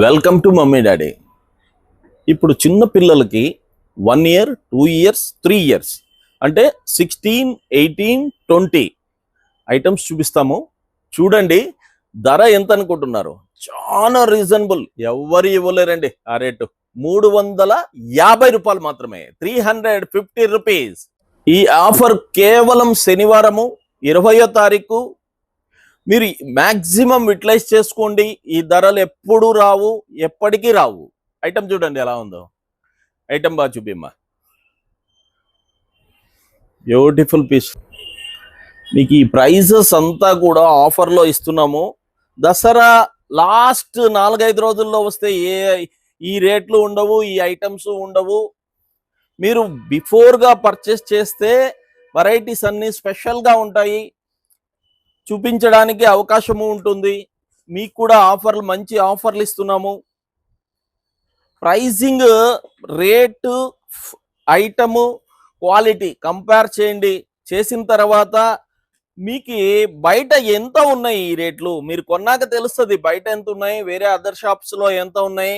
Welcome to mummy daddy. ఇప్పుడు చిన్న పిల్లలకి 1 year 2 years 3 years అంటే 16 18 20 ఐటమ్స్ చూపిస్తాము. చూడండి ధర ఎంత అనుకుంటున్నారు? చాలా రీజనబుల్, ఎవరు ఇవ్వలేరండి ఆ రేటు. 350 రూపాయలు మాత్రమే, 350 రూపీస్. ఈ ఆఫర్ కేవలం శనివారము 20వ తారీఖు మీరు మ్యాక్సిమం యూటిలైజ్ చేసుకోండి. ఈ ధరలు ఎప్పుడు రావు, ఎప్పటికీ రావు. ఐటమ్ చూడండి ఎలా ఉందో. ఐటమ్ బాగా చూపిమ్మా. Beautiful piece. మీకు ఈ ప్రైజెస్ అంతా కూడా ఆఫర్లో ఇస్తున్నాము. దసరా లాస్ట్ 4-5 రోజుల్లో వస్తే ఈ రేట్లు ఉండవు, ఈ ఐటమ్స్ ఉండవు. మీరు బిఫోర్గా పర్చేస్ చేస్తే వెరైటీస్ అన్నీ స్పెషల్గా ఉంటాయి, చూపించడానికి అవకాశము ఉంటుంది. మీకు కూడా ఆఫర్లు, మంచి ఆఫర్లు ఇస్తున్నాము. Pricing, rate, item, quality compare చేయండి. చేసిన తర్వాత మీకు బయట ఎంత ఉన్నాయి ఈ రేట్లు మీరు కొన్నాక తెలుస్తుంది. బయట ఎంత ఉన్నాయి, వేరే అదర్ షాప్స్లో ఎంత ఉన్నాయి.